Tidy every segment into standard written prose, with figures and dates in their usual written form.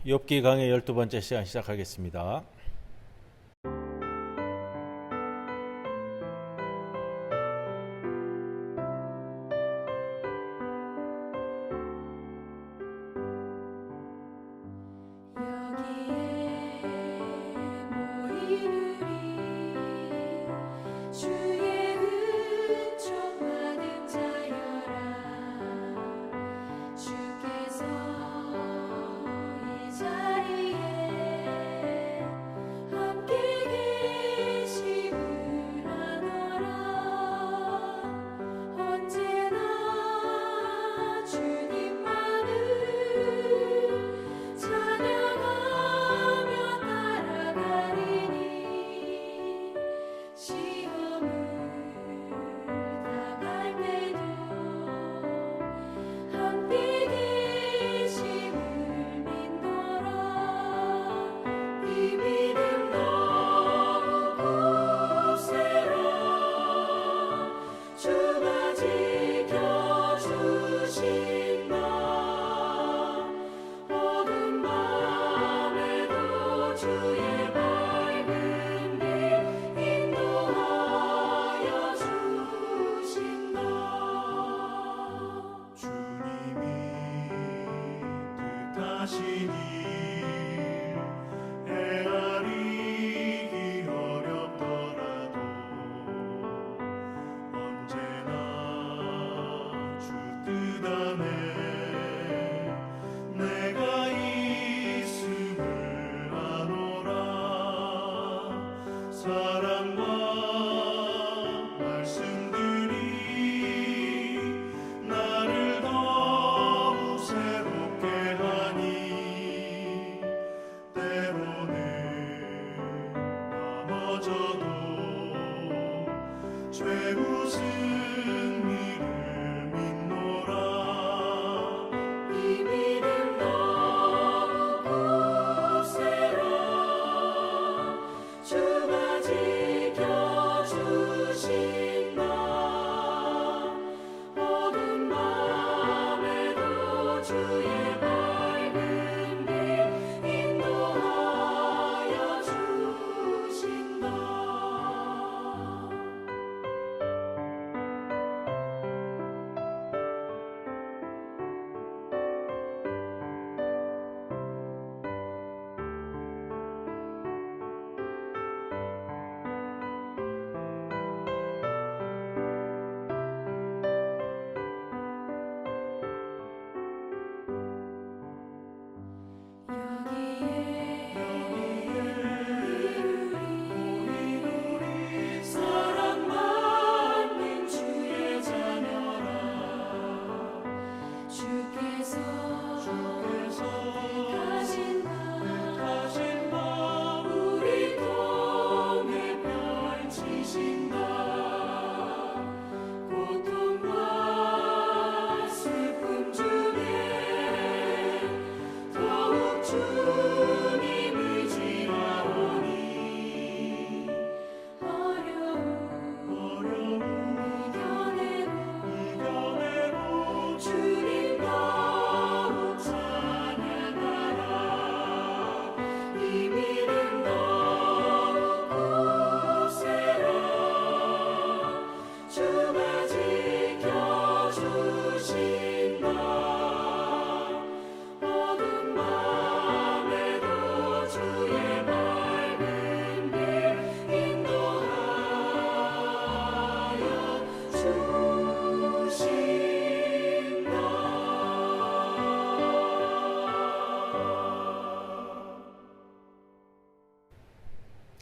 욥기 강의 12번째 시간 시작하겠습니다.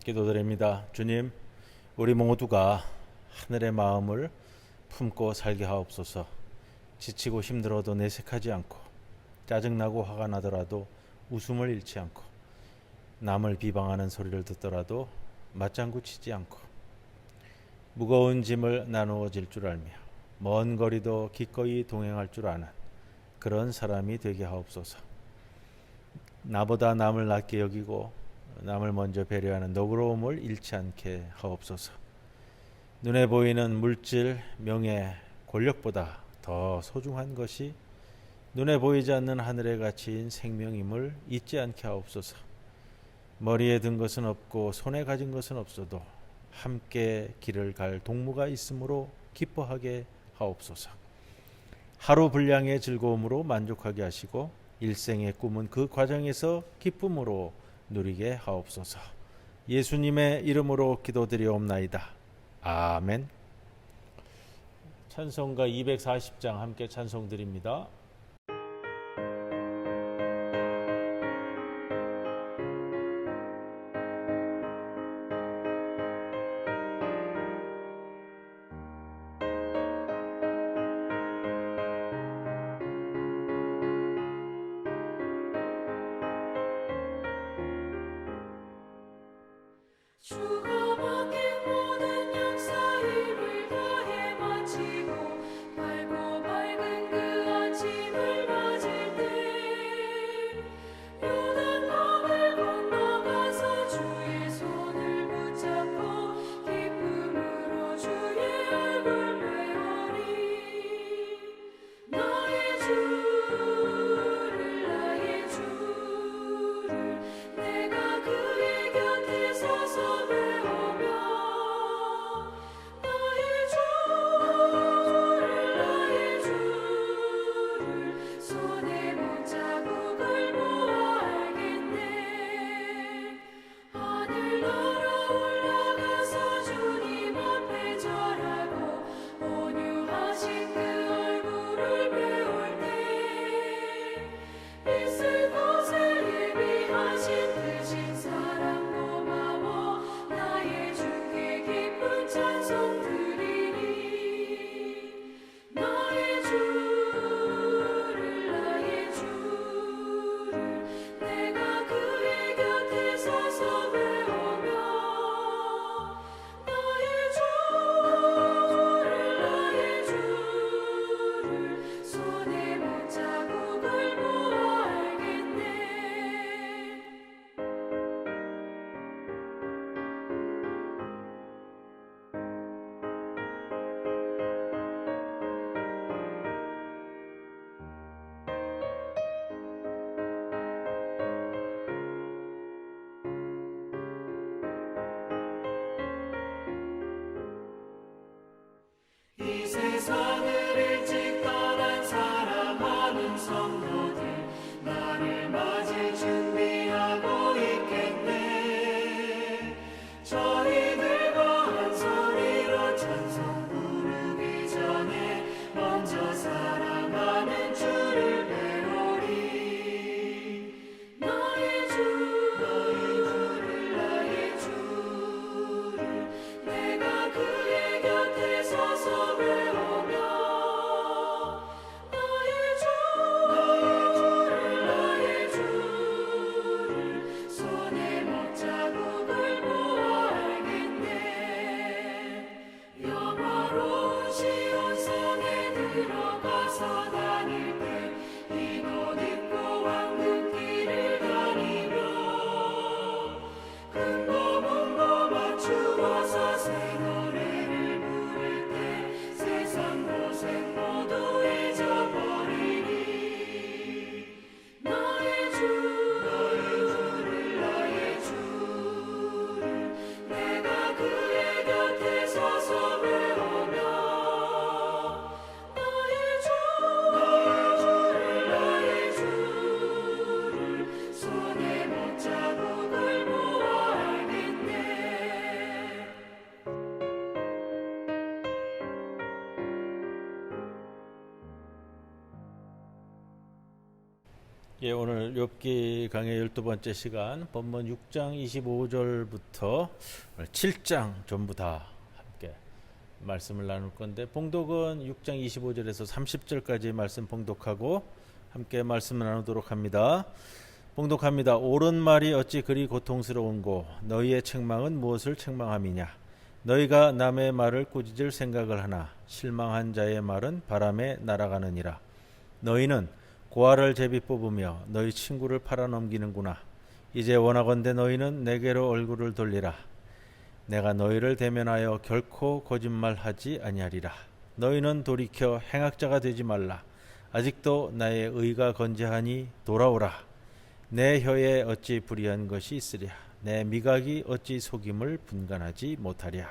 기도드립니다. 주님, 우리 모두가 하늘의 마음을 품고 살게 하옵소서. 지치고 힘들어도 내색하지 않고, 짜증나고 화가 나더라도 웃음을 잃지 않고, 남을 비방하는 소리를 듣더라도 맞장구 치지 않고, 무거운 짐을 나누어 질 줄 알며 먼 거리도 기꺼이 동행할 줄 아는 그런 사람이 되게 하옵소서. 나보다 남을 낮게 여기고 남을 먼저 배려하는 너그러움을 잃지 않게 하옵소서. 눈에 보이는 물질, 명예, 권력보다 더 소중한 것이 눈에 보이지 않는 하늘에 갇힌 생명임을 잊지 않게 하옵소서. 머리에 든 것은 없고 손에 가진 것은 없어도 함께 길을 갈 동무가 있으므로 기뻐하게 하옵소서. 하루 분량의 즐거움으로 만족하게 하시고 일생의 꿈은 그 과정에서 기쁨으로 누리게 하옵소서. 예수님의 이름으로 기도드리옵나이다. 아멘. 찬송가 240장 함께 찬송드립니다. 주가 맡긴 모든 역사 힘을 다해 마치고 밝고 밝은 그 아침을 맞을 때 요단강을 건너가서 주의 손을 붙잡고 기쁨으로 주의 얼굴 배우리. 나의 주를 내가 그의 곁에 서서 손에 못자국을 보아 알겠네. 하늘 날아 올라가서 주님 앞에 절하고 온유하신 그 얼굴을 배울 때 있을 곳을 예비하신 크신 사랑 고마워. 나의 주께 기쁜 찬송 드리리. 나의 주를 내가 그의 곁에 서서 배우며 나의 주를 손에 못자국을 보아 알겠네. 이 세상을 일찍 떠난 사랑하는 성도들 나를 맞을 준비하고 있겠네. 저희들과 한 소리로 찬송 부르기 전에 먼저 사랑하는 주를 배우리. 나의 주를 내가 그의 곁에 서서 배우며 나의 주를 손에 못자국을 보아 알겠네. 영화로운 시온성에 들어가서 다닐 때 이곳 입고 왕릉길을 다니며 큰 고문고 맞추어서 새 노래를 부를 때 세상 고생 모두 잊어버리리. 나의 주를 내가 그의 곁에 서서 배우며 나의 주를 손에 못자국을 보아 알겠네. 예, 오늘 욥기 강의 12번째 시간 본문 6장 25절부터 7장 전부 다 함께 말씀을 나눌 건데, 봉독은 6장 25절에서 30절까지 말씀 봉독하고 함께 말씀을 나누도록 합니다. 봉독합니다. 옳은 말이 어찌 그리 고통스러운고 너희의 책망은 무엇을 책망함이냐. 너희가 남의 말을 꾸짖을 생각을 하나 실망한 자의 말은 바람에 날아가느니라. 너희는 고아를 제비 뽑으며 너희 친구를 팔아넘기는구나. 이제 원하건대 너희는 내게로 얼굴을 돌리라. 내가 너희를 대면하여 결코 거짓말하지 아니하리라. 너희는 돌이켜 행악자가 되지 말라. 아직도 나의 의가 건재하니 돌아오라. 내 혀에 어찌 불의한 것이 있으랴. 내 미각이 어찌 속임을 분간하지 못하랴.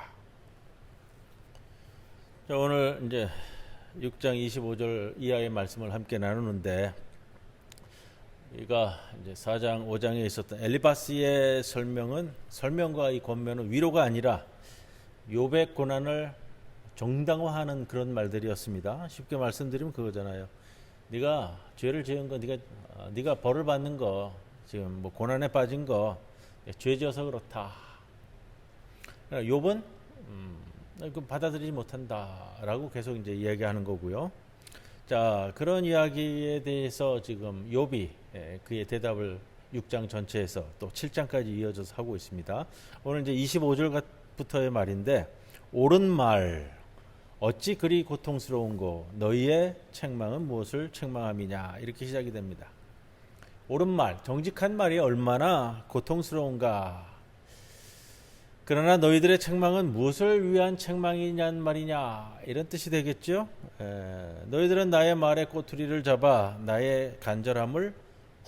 자, 오늘 이제 6장 25절 이하의 말씀을 함께 나누는데, 우리가 이제 4장 5장에 있었던 엘리바스의 설명과 이 권면은 위로가 아니라 욥의 고난을 정당화하는 그런 말들이었습니다. 쉽게 말씀드리면 그거잖아요. 네가 죄를 지은 거, 네가 벌을 받는 거, 지금 뭐 고난에 빠진 거 죄지어서 그렇다. 욥은 그 받아들이지 못한다라고 계속 이제 이야기하는 거고요. 자, 그런 이야기에 대해서 지금 욥이 그의 대답을 6장 전체에서 또 7장까지 이어져서 하고 있습니다. 오늘 이제 25절부터의 말인데, 옳은 말 어찌 그리 고통스러운고 너희의 책망은 무엇을 책망함이냐, 이렇게 시작이 됩니다. 옳은 말, 정직한 말이 얼마나 고통스러운가. 그러나 너희들의 책망은 무엇을 위한 책망이냐는 말이냐, 이런 뜻이 되겠죠. 너희들은 나의 말에 꼬투리를 잡아 나의 간절함을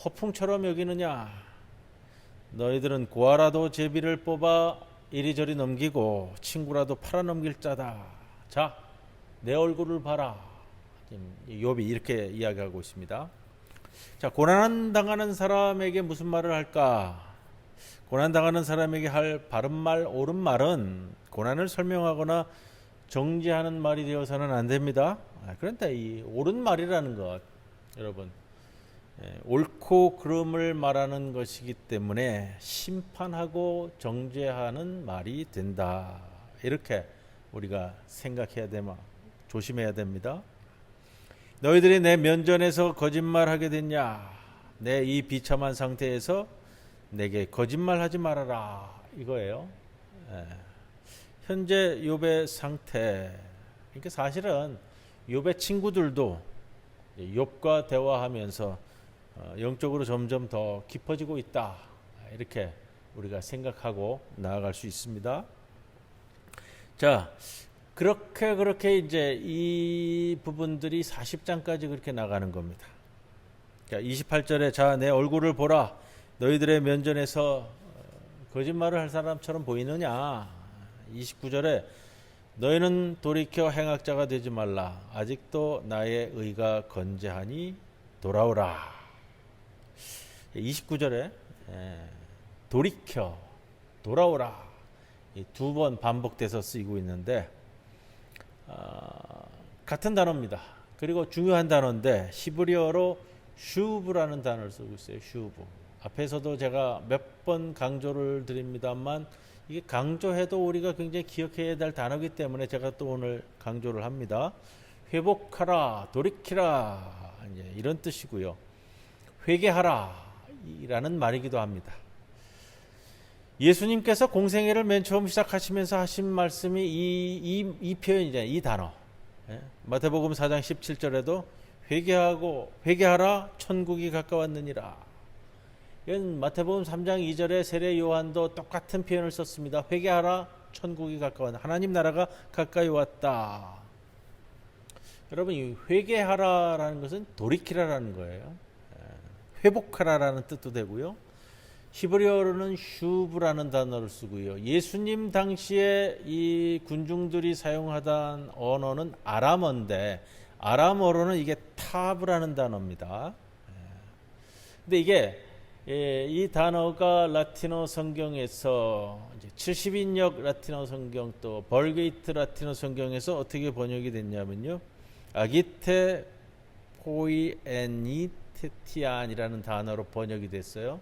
허풍처럼 여기느냐. 너희들은 고아라도 제비를 뽑아 이리저리 넘기고 친구라도 팔아넘길 자다. 자, 내 얼굴을 봐라. 욥이 이렇게 이야기하고 있습니다. 자, 고난당하는 사람에게 무슨 말을 할까? 고난당하는 사람에게 할 바른 말, 옳은 말은 고난을 설명하거나 정지하는 말이 되어서는 안 됩니다. 그런데 이 옳은 말이라는 것, 여러분, 옳고 그름을 말하는 것이기 때문에 심판하고 정죄하는 말이 된다. 이렇게 우리가 생각해야 되마, 조심해야 됩니다. 너희들이 내 면전에서 거짓말하게 됐냐? 내 이 비참한 상태에서 내게 거짓말하지 말아라, 이거예요. 현재 욥의 상태, 그러니까 사실은 욥의 친구들도 욥과 대화하면서 영적으로 점점 더 깊어지고 있다, 이렇게 우리가 생각하고 나아갈 수 있습니다. 자, 그렇게 이제 이 부분들이 40장까지 그렇게 나가는 겁니다. 자, 28절에 자, 내 얼굴을 보라. 너희들의 면전에서 거짓말을 할 사람처럼 보이느냐. 29절에 너희는 돌이켜 행악자가 되지 말라. 아직도 나의 의가 건재하니 돌아오라. 29절에 돌이켜, 돌아오라, 두 번 반복돼서 쓰이고 있는데, 같은 단어입니다. 그리고 중요한 단어인데 히브리어로 슈브라는 단어를 쓰고 있어요. 슈브. 앞에서도 제가 몇 번 강조를 드립니다만, 이게 강조해도 우리가 굉장히 기억해야 될 단어이기 때문에 제가 또 오늘 강조를 합니다. 회복하라, 돌이키라, 이제 이런 뜻이고요. 회개하라 라는 말이기도 합니다. 예수님께서 공생애를 맨 처음 시작하시면서 하신 말씀이 이 표현이잖아요. 이 단어. 마태복음 4장 17절에도 회개하라, 천국이 가까웠느니라. 이건 마태복음 3장 2절에 세례 요한도 똑같은 표현을 썼습니다. 회개하라, 천국이 가까웠다. 하나님 나라가 가까이 왔다. 여러분, 이 회개하라라는 것은 돌이키라라는 거예요. 회복하라라는 뜻도 되고요. 히브리어로는 슈브라는 단어를 쓰고요. 예수님 당시에 이 군중들이 사용하던 언어는 아람어인데, 아람어로는 이게 타브라는 단어입니다. 근데 이게 이 단어가 라틴어 성경에서 70인역 라틴어 성경, 또 벌게이트 라틴어 성경에서 어떻게 번역이 됐냐면요, 아기테 포이에니테티안이라는 단어로 번역이 됐어요.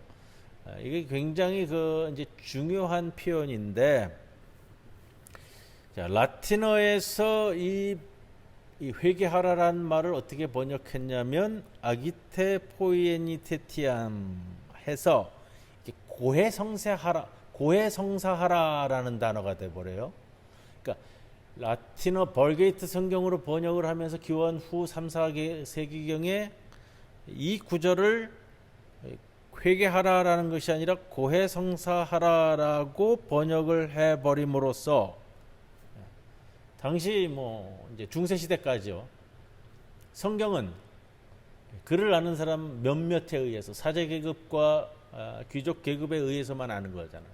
이게 굉장히 이제 중요한 표현인데, 자, 라틴어에서 이 회개하라라는 말을 어떻게 번역했냐면 아기테 포이에니테티안 해서 고해성사하라라는 단어가 돼버려요. 그러니까 라틴어 벌게이트 성경으로 번역을 하면서 기원 후 3, 4세기경에 이 구절을 회개하라라는 것이 아니라 고해성사하라라고 번역을 해버림으로써, 당시 이제 중세 시대까지요, 성경은 글을 아는 사람 몇몇에 의해서 사제 계급과 귀족 계급에 의해서만 아는 거잖아요.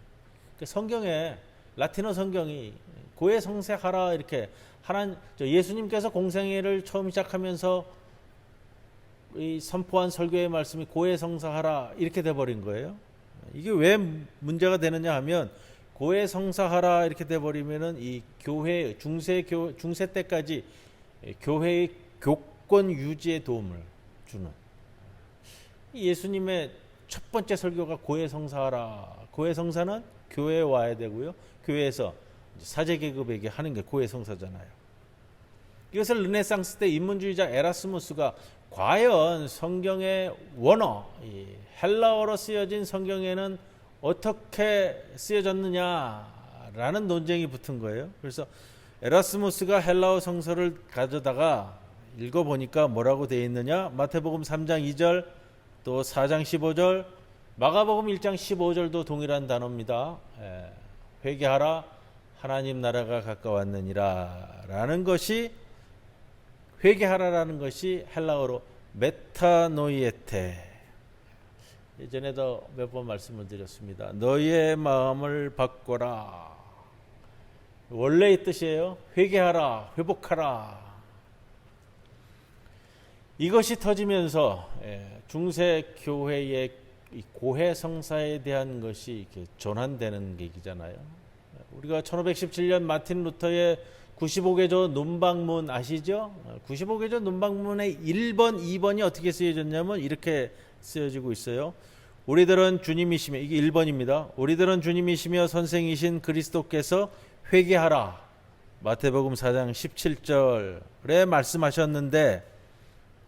그러니까 성경에 라틴어 성경이 고해 성사하라 이렇게 예수님께서 공생애를 처음 시작하면서 이 선포한 설교의 말씀이 고해 성사하라 이렇게 돼 버린 거예요. 이게 왜 문제가 되느냐 하면 고해 성사하라 이렇게 돼 버리면은 이 교회 중세 때까지 교회의 교권 유지에 도움을 주는 예수님의 첫 번째 설교가 고해 성사하라. 고해 성사는 교회에 와야 되고요. 교회에서 사제 계급에게 하는 게 고해 성사잖아요. 이것을 르네상스 때 인문주의자 에라스무스가 과연 성경의 원어, 헬라어로 쓰여진 성경에는 어떻게 쓰여졌느냐라는 논쟁이 붙은 거예요. 그래서 에라스무스가 헬라어 성서를 가져다가 읽어보니까 뭐라고 되어 있느냐? 마태복음 3장 2절, 또 4장 15절, 마가복음 1장 15절도 동일한 단어입니다. 회개하라, 하나님 나라가 가까웠느니라 라는 것이, 회개하라라는 것이 헬라어로 메타노이에테, 예전에도 몇 번 말씀을 드렸습니다. 너희의 마음을 바꿔라. 원래의 뜻이에요. 회개하라, 회복하라. 이것이 터지면서 중세 교회의 고해 성사에 대한 것이 이렇게 전환되는 계기잖아요. 우리가 1517년 마틴 루터의 95개조 논방문 아시죠? 95개조 논방문의 1번, 2번이 어떻게 쓰여졌냐면 이렇게 쓰여지고 있어요. 우리들은 주님이시며, 이게 1번입니다. 우리들은 주님이시며 선생이신 그리스도께서 회개하라. 마태복음 4장 17절에 말씀하셨는데,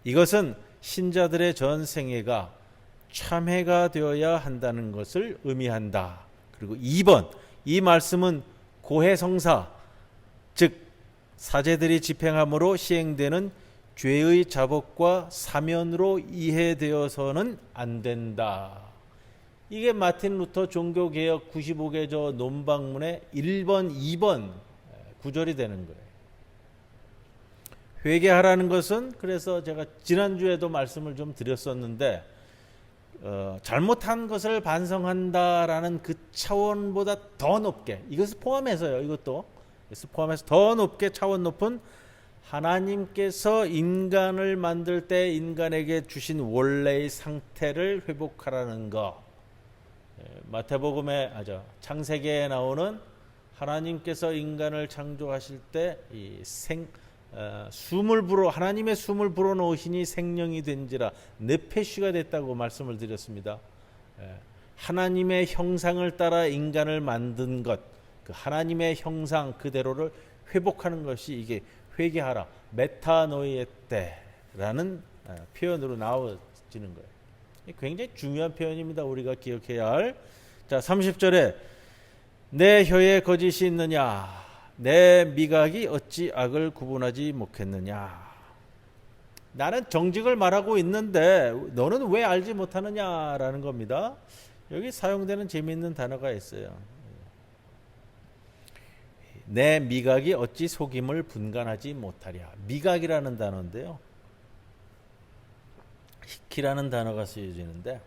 이것은 신자들의 전 생애가 참회가 되어야 한다는 것을 의미한다. 그리고 2번, 이 말씀은 고해성사, 즉 사제들이 집행함으로 시행되는 죄의 자복과 사면으로 이해되어서는 안 된다. 이게 마틴 루터 종교개혁 95개조 논방문의 1번, 2번 구절이 되는 거예요. 회개하라는 것은, 그래서 제가 지난주에도 말씀을 좀 드렸었는데, 잘못한 것을 반성한다라는 그 차원보다 더 높게, 이것을 포함해서요, 이것을 포함해서 더 높게 차원 높은 하나님께서 인간을 만들 때 인간에게 주신 원래의 상태를 회복하라는 것. 마태복음에, 창세기에 나오는 하나님께서 인간을 창조하실 때 이 하나님의 숨을 불어 넣으시니 생명이 된지라 네페쉬가 됐다고 말씀을 드렸습니다. 하나님의 형상을 따라 인간을 만든 것, 그 하나님의 형상 그대로를 회복하는 것이 이게 회개하라, 메타노이에테라는 표현으로 나와지는 거예요. 굉장히 중요한 표현입니다. 우리가 기억해야 할. 자, 30절에 내 혀에 거짓이 있느냐, 내 미각이 어찌 악을 구분하지 못했느냐. 나는 정직을 말하고 있는데 너는 왜 알지 못하느냐라는 겁니다. 여기 사용되는 재미있는 단어가 있어요. 내 미각이 어찌 속임을 분간하지 못하랴. 미각이라는 단어인데요, 희키라는 단어가 쓰여지는데,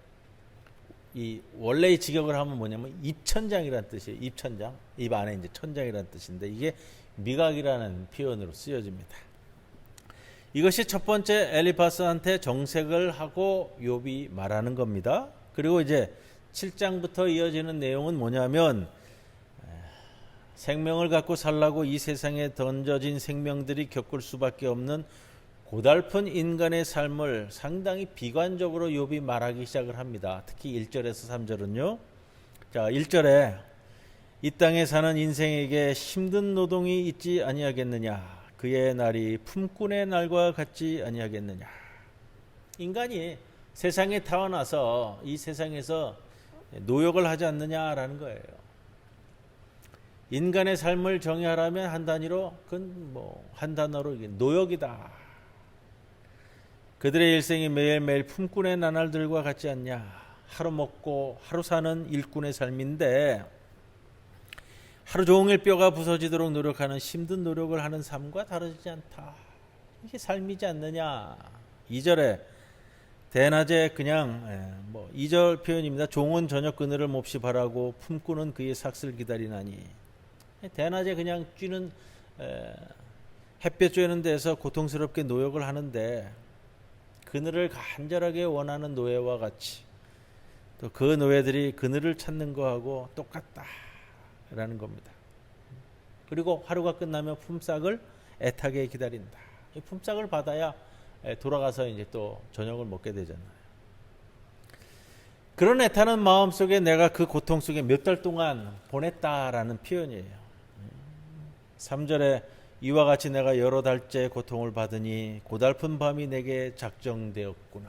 이 원래의 직역을 하면 뭐냐면 입천장이라는 뜻이에요. 입천장, 입 안에 이제 천장이라는 뜻인데, 이게 미각이라는 표현으로 쓰여집니다. 이것이 첫 번째 엘리파스한테 정색을 하고 욥이 말하는 겁니다. 그리고 이제 7장부터 이어지는 내용은 뭐냐면, 생명을 갖고 살라고 이 세상에 던져진 생명들이 겪을 수밖에 없는 고달픈 인간의 삶을 상당히 비관적으로 욥이 말하기 시작을 합니다. 특히 1절에서 3절은요. 자, 1절에 이 땅에 사는 인생에게 힘든 노동이 있지 아니하겠느냐. 그의 날이 품꾼의 날과 같지 아니하겠느냐. 인간이 세상에 태어나서 이 세상에서 노역을 하지 않느냐라는 거예요. 인간의 삶을 정의하라면 한 단어로 노역이다. 그들의 일생이 매일매일 품꾼의 나날들과 같지 않냐. 하루 먹고 하루 사는 일꾼의 삶인데, 하루 종일 뼈가 부서지도록 노력하는 힘든 노력을 하는 삶과 다르지 않다. 이게 삶이지 않느냐. 2절에 대낮에 그냥 뭐 2절 표현입니다. 종은 저녁 그늘을 몹시 바라고 품꾼은 그의 삭슬 기다리나니. 대낮에 그냥 쬐는 햇볕 쬐는 데서 고통스럽게 노역을 하는데 그늘을 간절하게 원하는 노예와 같이 또 그 노예들이 그늘을 찾는 거하고 똑같다라는 겁니다. 그리고 하루가 끝나면 품삯을 애타게 기다린다. 이 품삯을 받아야 돌아가서 이제 또 저녁을 먹게 되잖아요. 그런 애타는 마음 속에 내가 그 고통 속에 몇 달 동안 보냈다라는 표현이에요. 3절에 이와 같이 내가 여러 달째 고통을 받으니 고달픈 밤이 내게 작정되었구나.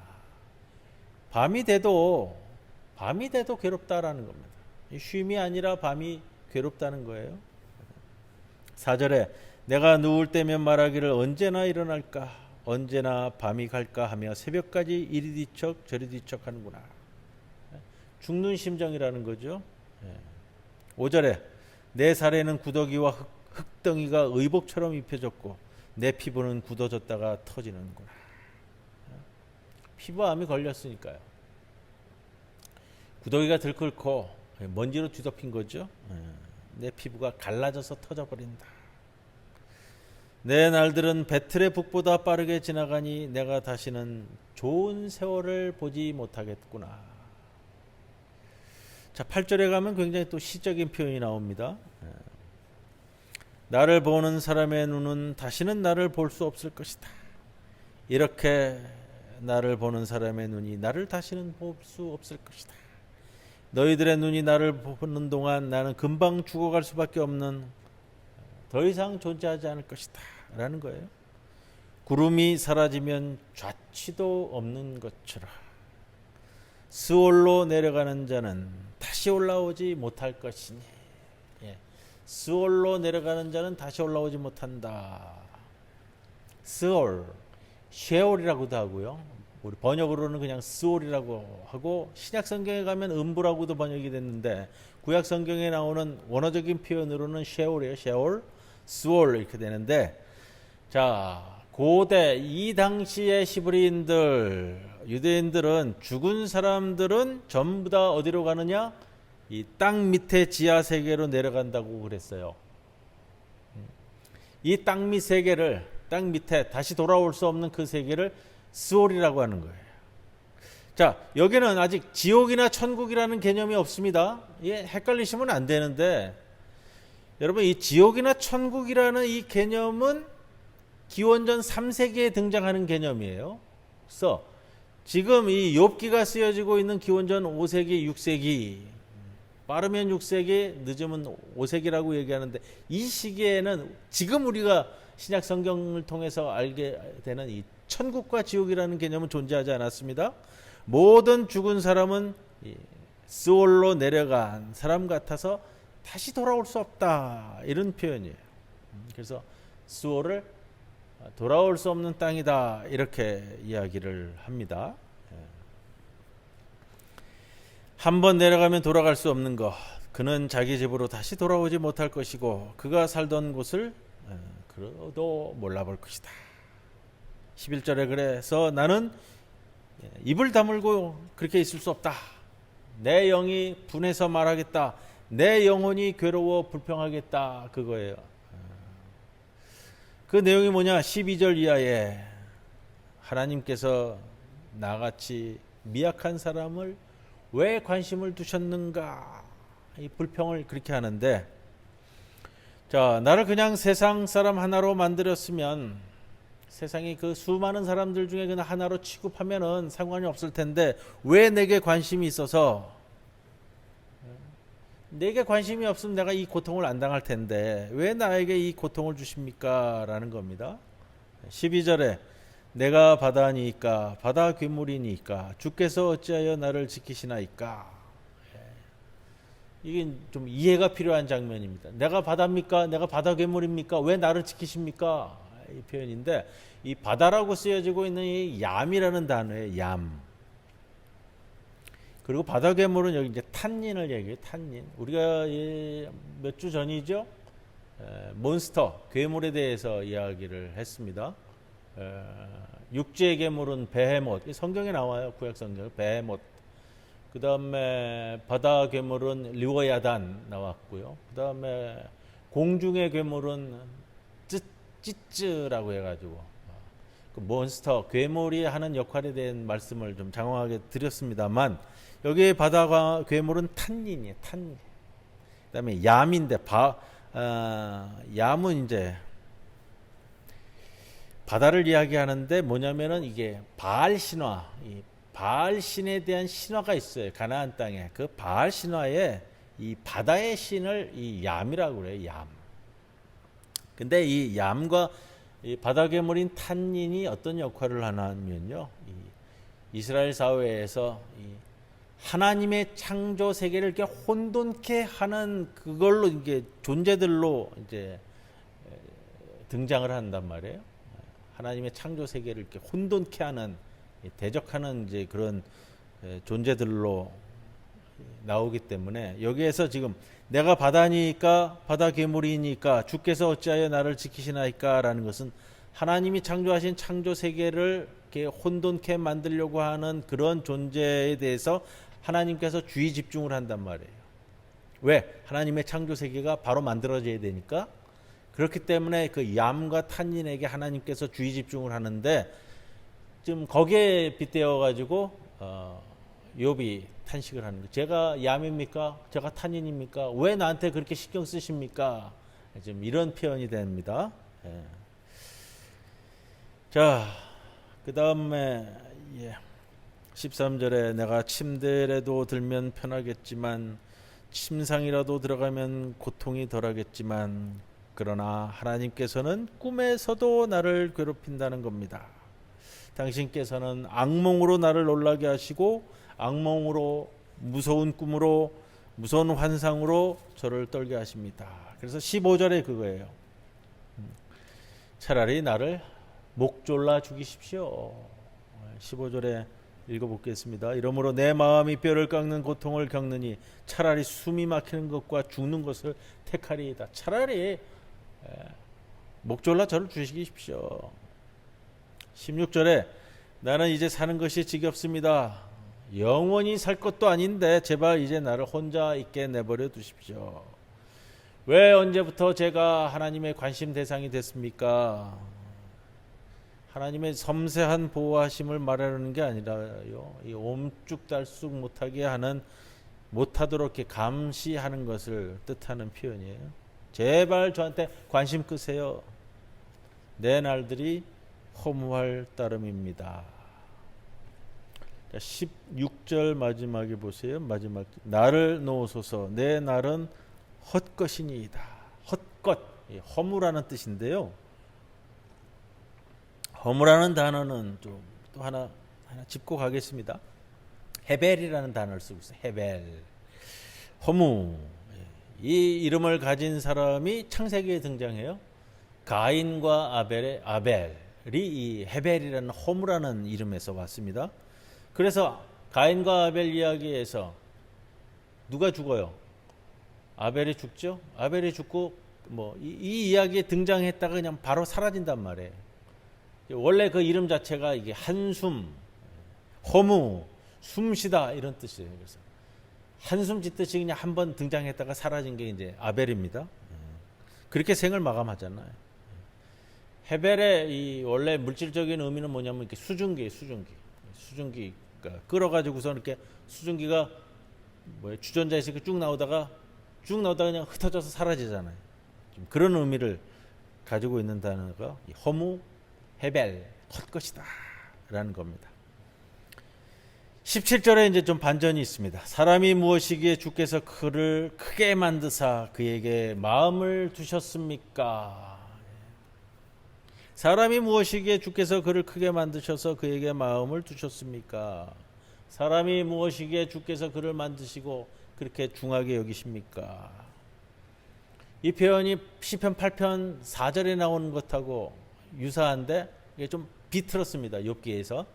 밤이 돼도 괴롭다라는 겁니다. 쉼이 아니라 밤이 괴롭다는 거예요. 4절에 내가 누울 때면 말하기를 언제나 일어날까 언제나 밤이 갈까 하며 새벽까지 이리 뒤척 저리 뒤척 하는구나. 죽는 심정이라는 거죠. 5절에 내 살에는 구더기와 흙덩이가 의복처럼 입혀졌고 내 피부는 굳어졌다가 터지는구나. 피부암이 걸렸으니까요. 구더기가 들끓고 먼지로 뒤덮인 거죠. 내 피부가 갈라져서 터져버린다. 내 날들은 배틀의 북보다 빠르게 지나가니 내가 다시는 좋은 세월을 보지 못하겠구나. 자, 8절에 가면 굉장히 또 시적인 표현이 나옵니다. 나를 보는 사람의 눈은 다시는 나를 볼 수 없을 것이다. 이렇게 나를 보는 사람의 눈이 나를 다시는 볼 수 없을 것이다. 너희들의 눈이 나를 보는 동안 나는 금방 죽어갈 수밖에 없는 더 이상 존재하지 않을 것이다 라는 거예요. 구름이 사라지면 좌치도 없는 것처럼 스올로 내려가는 자는 다시 올라오지 못할 것이니. 스올로 내려가는 자는 다시 올라오지 못한다. 스올, 쉐올이라고도 하고요. 우리 번역으로는 그냥 스올이라고 하고 신약 성경에 가면 음부라고도 번역이 됐는데 구약 성경에 나오는 원어적인 표현으로는 쉐올이에요. 쉐올, 스올 이렇게 되는데, 자, 고대 이 당시의 히브리인들, 유대인들은 죽은 사람들은 전부 다 어디로 가느냐? 이 땅 밑에 지하 세계로 내려간다고 그랬어요. 이 땅 밑 세계를, 땅 밑에 다시 돌아올 수 없는 그 세계를 스올이라고 하는 거예요. 자, 여기는 아직 지옥이나 천국이라는 개념이 없습니다. 헷갈리시면 안 되는데, 여러분 이 지옥이나 천국이라는 이 개념은 기원전 3세기에 등장하는 개념이에요. 그래서 지금 이 욥기가 쓰여지고 있는 기원전 5세기, 6세기, 빠르면 6세기, 늦으면 5세기라고 얘기하는데, 이 시기에는 지금 우리가 신약 성경을 통해서 알게 되는 이 천국과 지옥이라는 개념은 존재하지 않았습니다. 모든 죽은 사람은 스올로 내려간 사람 같아서 다시 돌아올 수 없다, 이런 표현이에요. 그래서 스올을 돌아올 수 없는 땅이다, 이렇게 이야기를 합니다. 한번 내려가면 돌아갈 수 없는 것, 그는 자기 집으로 다시 돌아오지 못할 것이고 그가 살던 곳을 그도 몰라볼 것이다. 11절에 그래서 나는 입을 다물고 그렇게 있을 수 없다. 내 영이 분해서 말하겠다. 내 영혼이 괴로워 불평하겠다, 그거예요. 그 내용이 뭐냐? 12절 이하에 하나님께서 나같이 미약한 사람을 왜 관심을 두셨는가, 이 불평을 그렇게 하는데, 자, 나를 그냥 세상 사람 하나로 만들었으면, 세상이 그 수많은 사람들 중에 그냥 하나로 취급하면은 상관이 없을 텐데, 왜 내게 관심이 있어서, 내게 관심이 없으면 내가 이 고통을 안 당할 텐데 왜 나에게 이 고통을 주십니까? 라는 겁니다. 12절에 내가 바다니까 바다 괴물이니까 주께서 어찌하여 나를 지키시나이까. 이게 좀 이해가 필요한 장면입니다. 내가 바다입니까? 내가 바다 괴물입니까? 왜 나를 지키십니까? 이 표현인데, 이 바다라고 쓰여지고 있는 이 얌이라는 단어의 얌. 그리고 바다 괴물은 여기 이제 탄닌을 얘기해요. 탄닌. 우리가 몇 주 전이죠, 몬스터 괴물에 대해서 이야기를 했습니다. 육지의 괴물은 베헤못. 성경에 나와요. 구약 성경 베헤못. 그 다음에 바다 괴물은 리워야단 나왔고요. 그 다음에 공중의 괴물은 찌찌라고 해가지고 그 몬스터 괴물이 하는 역할에 대한 말씀을 좀 장황하게 드렸습니다만 여기 바다 괴물은 탄닌이에요. 탄닌. 그다음에 얌인데 얌은 이제 바다를 이야기하는데 뭐냐면은 이게 바알 신화, 이 바알 신에 대한 신화가 있어요. 가나안 땅에 그 바알 신화에 이 바다의 신을 이 얌이라고 그래요. 얌. 근데 이 얌과 이 바다 괴물인 탄닌이 어떤 역할을 하냐면요. 이 이스라엘 사회에서 이 하나님의 창조 세계를 이렇게 혼돈케 하는 그걸로 이게 존재들로 이제 등장을 한단 말이에요. 하나님의 창조 세계를 이렇게 혼돈케 하는 대적하는 이제 그런 존재들로 나오기 때문에 여기에서 지금 내가 바다니까 바다 괴물이니까 주께서 어찌하여 나를 지키시나이까라는 것은 하나님이 창조하신 창조 세계를 이렇게 혼돈케 만들려고 하는 그런 존재에 대해서 하나님께서 주의 집중을 한단 말이에요. 왜? 하나님의 창조 세계가 바로 만들어져야 되니까. 그렇기 때문에 그 얌과 탄닌에게 하나님께서 주의 집중을 하는데 지금 거기에 빗대어 가지고 욥이 탄식을 하는 거예요. 제가 얌입니까? 제가 탄닌입니까? 왜 나한테 그렇게 신경 쓰십니까? 지금 이런 표현이 됩니다. 예. 자, 그 다음에 13절에 내가 침대라도 들면 편하겠지만 침상이라도 들어가면 고통이 덜하겠지만 그러나 하나님께서는 꿈에서도 나를 괴롭힌다는 겁니다. 당신께서는 악몽으로 나를 놀라게 하시고 악몽으로 무서운 꿈으로 무서운 환상으로 저를 떨게 하십니다. 그래서 15절에 그거예요. 차라리 나를 목 졸라 죽이십시오. 15절에 읽어보겠습니다. 이러므로 내 마음이 뼈를 깎는 고통을 겪느니 차라리 숨이 막히는 것과 죽는 것을 택하리이다. 차라리 목 졸라 저를 죽이십시오. 16절에 나는 이제 사는 것이 지겹습니다. 영원히 살 것도 아닌데 제발 이제 나를 혼자 있게 내버려 두십시오. 왜 언제부터 제가 하나님의 관심 대상이 됐습니까? 하나님의 섬세한 보호하심을 말하는 게 아니라요. 이 옴쭉달쑥 못하게 하는 못하도록 이렇게 감시하는 것을 뜻하는 표현이에요. 제발 저한테 관심 끄세요. 내 날들이 허무할 따름입니다. 16절 마지막에 보세요. 마지막 나를 놓으소서 내 날은 헛것이니이다. 헛것, 허무라는 뜻인데요. 허무라는 단어는 또 하나 짚고 가겠습니다. 헤벨이라는 단어를 쓰고 있어요. 헤벨. 허무. 이 이름을 가진 사람이 창세기에 등장해요. 가인과 아벨이 이 헤벨이라는 허무라는 이름에서 왔습니다. 그래서 가인과 아벨 이야기에서 누가 죽어요? 아벨이 죽죠. 아벨이 죽고 이 이야기에 등장했다가 그냥 바로 사라진단 말이에요. 원래 그 이름 자체가 이게 한숨, 허무, 숨쉬다 이런 뜻이에요. 그래서 한숨 짓듯이 그냥 한번 등장했다가 사라진 게 이제 아벨입니다. 그렇게 생을 마감하잖아요. 헤벨의 이 원래 물질적인 의미는 뭐냐면 이렇게 수증기예요. 수증기. 그러니까 끌어가지고서 이렇게 수증기가 주전자에서 이렇게 쭉 나오다가 그냥 흩어져서 사라지잖아요. 좀 그런 의미를 가지고 있는 단어가 허무, 헤벨, 헛것이다 라는 겁니다. 17절에 이제 좀 반전이 있습니다. 사람이 무엇이기에 주께서 그를 크게 만드사 그에게 마음을 두셨습니까? 사람이 무엇이기에 주께서 그를 크게 만드셔서 그에게 마음을 두셨습니까? 사람이 무엇이기에 주께서 그를 만드시고 그렇게 중하게 여기십니까? 이 표현이 시편 8편 4절에 나오는 것하고 유사한데 이게 좀 비틀었습니다. 욥기에서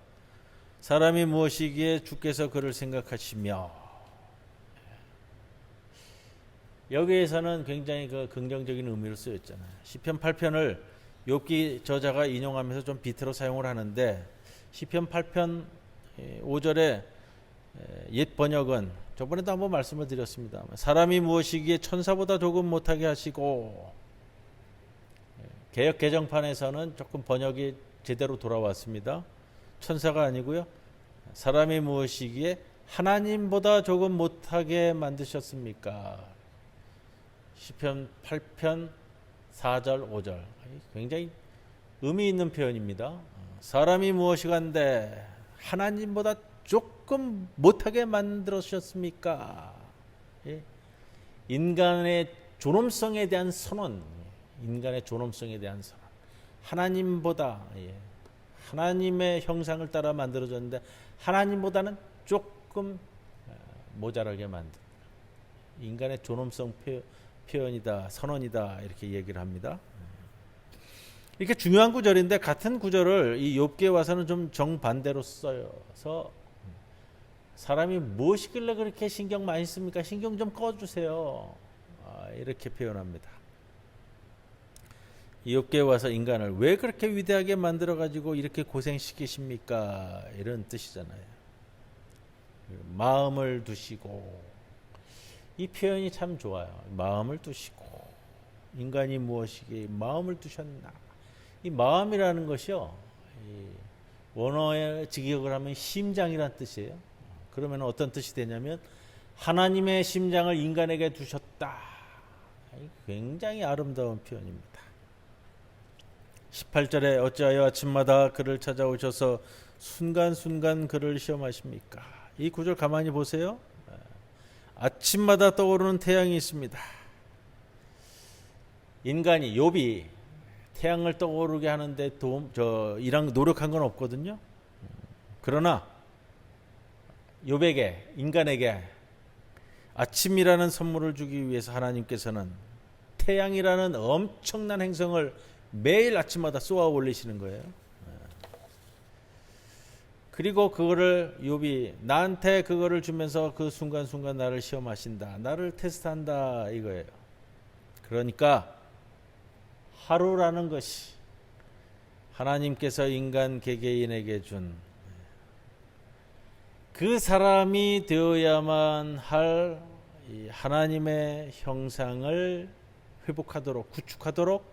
사람이 무엇이기에 주께서 그를 생각하시며 여기에서는 굉장히 그 긍정적인 의미로 쓰였잖아요. 시편 8편을 욥기 저자가 인용하면서 좀 비틀어 사용을 하는데 시편 8편 5절에 옛 번역은 저번에도 한번 말씀을 드렸습니다. 사람이 무엇이기에 천사보다 조금 못하게 하시고, 개역 개정판에서는 조금 번역이 제대로 돌아왔습니다. 천사가 아니고요. 사람이 무엇이기에 하나님보다 조금 못하게 만드셨습니까? 시편 8편 4절 5절 굉장히 의미 있는 표현입니다. 사람이 무엇이간데 하나님보다 조금 못하게 만들으셨습니까? 인간의 존엄성에 대한 선언, 인간의 존엄성에 대한 선언. 하나님보다, 하나님의 형상을 따라 만들어졌는데 하나님보다는 조금 모자라게 만든 인간의 존엄성 표현이다, 선언이다, 이렇게 얘기를 합니다. 이렇게 중요한 구절인데 같은 구절을 이 욥기에 와서는 좀 정반대로 써서 사람이 무엇이길래 그렇게 신경 많이 씁니까? 신경 좀 꺼주세요. 이렇게 표현합니다. 이 욥기에 와서 인간을 왜 그렇게 위대하게 만들어 가지고 이렇게 고생시키십니까? 이런 뜻이잖아요. 마음을 두시고, 이 표현이 참 좋아요. 마음을 두시고, 인간이 무엇이기에 마음을 두셨나? 이 마음이라는 것이요, 원어의 직역을 하면 심장이란 뜻이에요. 그러면 어떤 뜻이 되냐면 하나님의 심장을 인간에게 두셨다. 굉장히 아름다운 표현입니다. 18절에 어찌하여 아침마다 그를 찾아오셔서 순간순간 그를 시험하십니까? 이 구절 가만히 보세요. 아침마다 떠오르는 태양이 있습니다. 인간이, 욥이 태양을 떠오르게 하는데 이랑 노력한 건 없거든요. 그러나 욥에게, 인간에게 아침이라는 선물을 주기 위해서 하나님께서는 태양이라는 엄청난 행성을 매일 아침마다 쏘아 올리시는 거예요. 그리고 그거를 욥이 나한테 그거를 주면서 그 순간순간 나를 시험하신다, 나를 테스트한다, 이거예요. 그러니까 하루라는 것이 하나님께서 인간 개개인에게 준 그 사람이 되어야만 할 하나님의 형상을 회복하도록, 구축하도록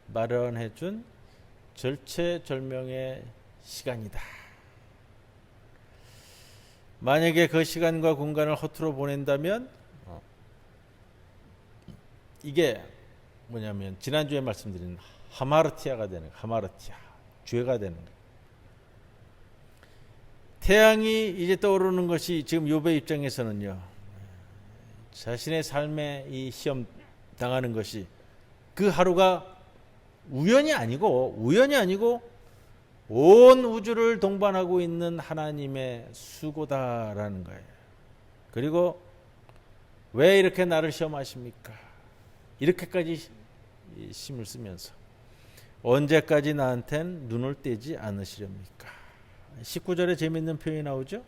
마련해 준 절체절명의 시간이다. 만약에 그 시간과 공간을 허투루 보낸다면 이게 뭐냐면 지난주에 말씀드린 하마르티아가 되는, 하마르티아, 죄가 되는 거예요. 태양이 이제 떠오르는 것이 지금 욥의 입장에서는요, 자신의 삶에 이 시험 당하는 것이 그 하루가 우연이 아니고 온 우주를 동반하고 있는 하나님의 수고다라는 거예요. 그리고 왜 이렇게 나를 시험하십니까? 이렇게까지 힘을 쓰면서 언제까지 나한텐 눈을 떼지 않으시렵니까? 19절에 재미있는 표현이 나오죠.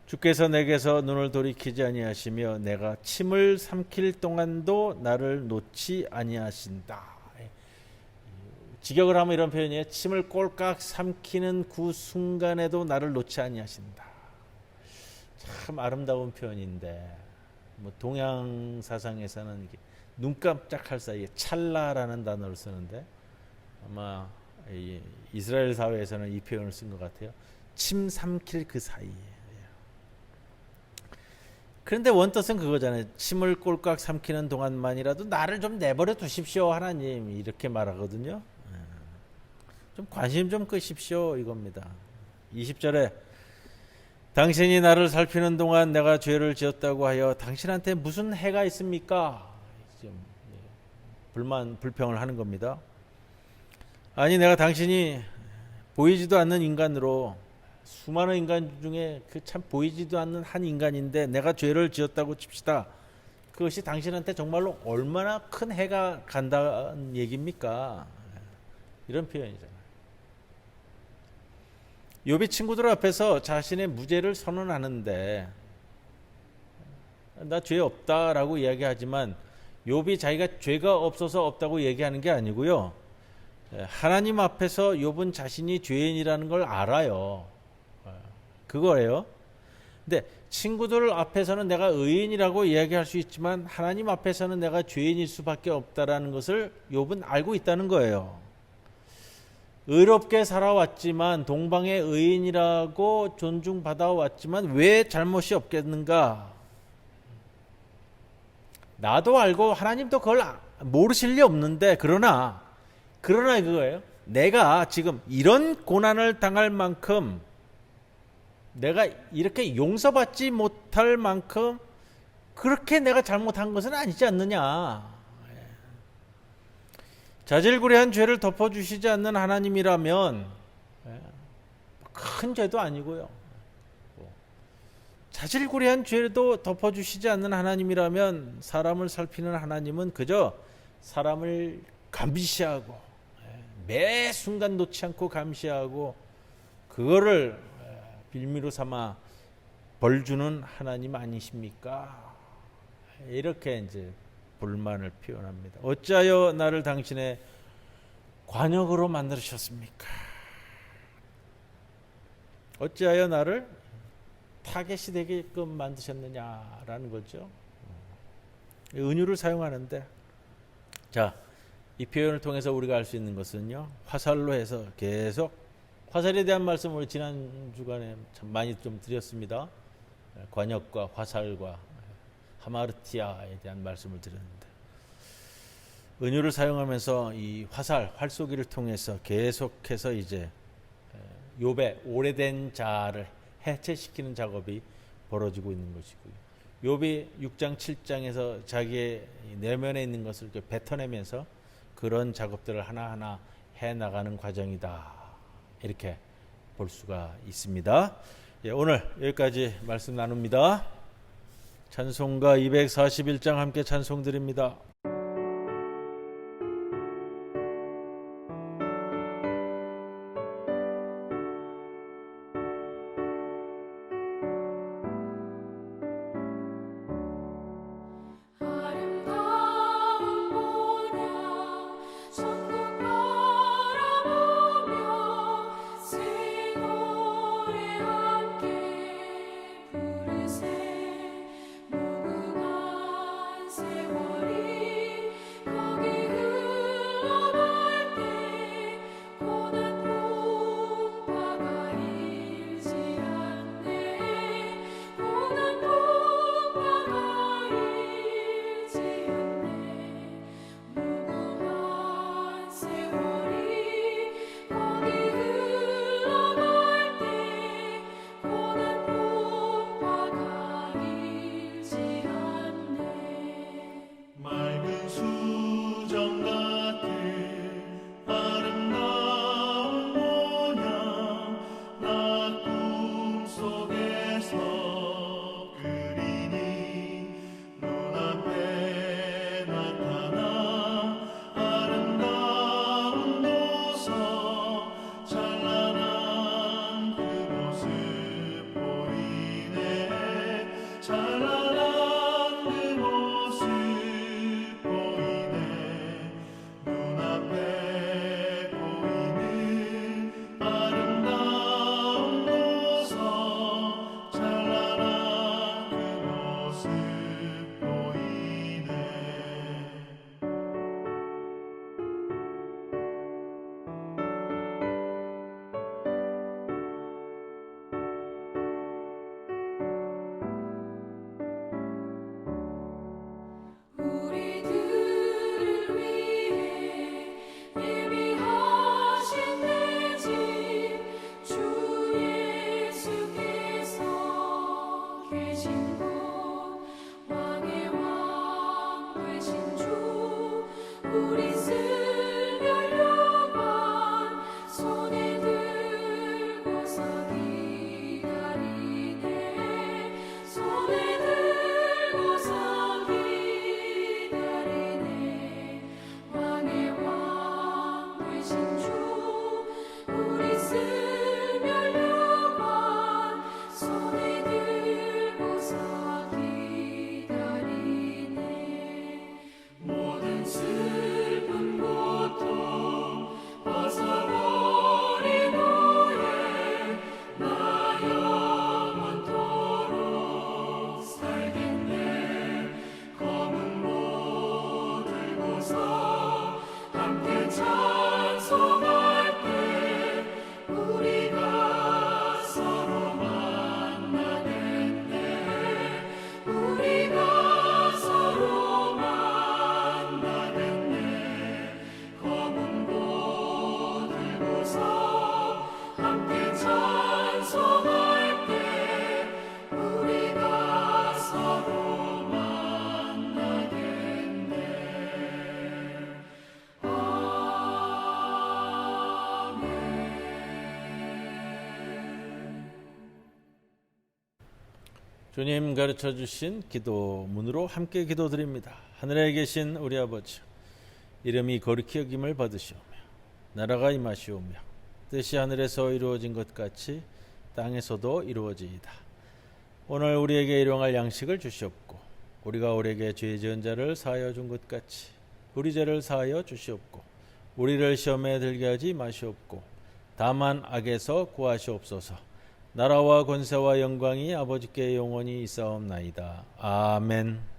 주께서 내게서 눈을 돌이키지 아니하시며 내가 침을 삼킬 동안도 나를 놓지 아니하신다. 직역을 하면 이런 표현이에요. 침을 꼴깍 삼키는 그 순간에도 나를 놓지 아니하신다. 참 아름다운 표현인데 뭐 동양 사상에서는 이게 눈 깜짝할 사이에 찰나라는 단어를 쓰는데 아마 이스라엘 사회에서는 이 표현을 쓴 것 같아요. 침 삼킬 그 사이에. 그런데 원뜻은 그거잖아요. 침을 꼴깍 삼키는 동안만이라도 나를 좀 내버려 두십시오 하나님, 이렇게 말하거든요. 좀 관심 좀 끄십시오, 이겁니다. 20절에 당신이 나를 살피는 동안 내가 죄를 지었다고 하여 당신한테 무슨 해가 있습니까? 불평을 하는 겁니다. 아니, 내가 당신이 보이지도 않는 인간으로, 수많은 인간 중에 그 참 보이지도 않는 한 인간인데 내가 죄를 지었다고 칩시다. 그것이 당신한테 정말로 얼마나 큰 해가 간다는 얘기입니까? 이런 표현이잖아요. 욥이 친구들 앞에서 자신의 무죄를 선언하는데 나 죄 없다라고 이야기하지만 욥이 자기가 죄가 없어서 없다고 얘기하는 게 아니고요. 하나님 앞에서 욥은 자신이 죄인이라는 걸 알아요. 그거예요. 근데 친구들 앞에서는 내가 의인이라고 이야기할 수 있지만 하나님 앞에서는 내가 죄인일 수밖에 없다라는 것을 욥은 알고 있다는 거예요. 의롭게 살아왔지만 동방의 의인이라고 존중받아 왔지만 왜 잘못이 없겠는가? 나도 알고 하나님도 그걸 모르실 리 없는데 그러나 그거예요. 내가 지금 이런 고난을 당할 만큼 내가 이렇게 용서받지 못할 만큼 그렇게 내가 잘못한 것은 아니지 않느냐. 자질구레한 죄를 덮어주시지 않는 하나님이라면 큰 죄도 아니고요. 자질구레한 죄도 덮어주시지 않는 하나님이라면 사람을 살피는 하나님은 그저 사람을 감시하고 매 순간 놓지 않고 감시하고 그거를 빌미로 삼아 벌 주는 하나님 아니십니까? 이렇게 이제 불만을 표현합니다. 어찌하여 나를 당신의 관역으로 만드셨습니까? 어찌하여 나를 타겟이 되게끔 만드셨느냐라는 거죠. 은유를 사용하는데, 자, 이 표현을 통해서 우리가 알 수 있는 것은요, 화살로 해서 계속 화살에 대한 말씀을 지난 주간에 참 많이 좀 드렸습니다. 관역과 화살과 하마르티아에 대한 말씀을 드렸는데, 은유를 사용하면서 이 활쏘기를 통해서 계속해서 이제 욥의 오래된 자아를 해체시키는 작업이 벌어지고 있는 것이고요. 욥이 6장 7장에서 자기의 내면에 있는 것을 이렇게 뱉어내면서 그런 작업들을 하나하나 해나가는 과정이다, 이렇게 볼 수가 있습니다. 오늘 여기까지 말씀 나눕니다. 찬송가 241장 함께 찬송드립니다. 아름다운 모양 천국 바라보며 새 노래 함께 부르세 무궁한 세월이 주옵소서. 함께 찬송할 때 우리가 서로 만나겠네. 우리가 서로 만나겠네. 검은 보 들고서 함께 찬송할 때 우리가 서로 만나겠네. 주님 가르쳐 주신 기도문으로 함께 기도드립니다. 하늘에 계신 우리 아버지, 이름이 거룩히 여김을 받으시오며 나라가 임하시오며 뜻이 하늘에서 이루어진 것 같이 땅에서도 이루어지이다. 오늘 우리에게 일용할 양식을 주시옵고 우리가 우리에게 죄 지은 자를 사하여 준 것 같이 우리 죄를 사하여 주시옵고 우리를 시험에 들게 하지 마시옵고 다만 악에서 구하시옵소서. 나라와 권세와 영광이 아버지께 영원히 있사옵나이다. 아멘.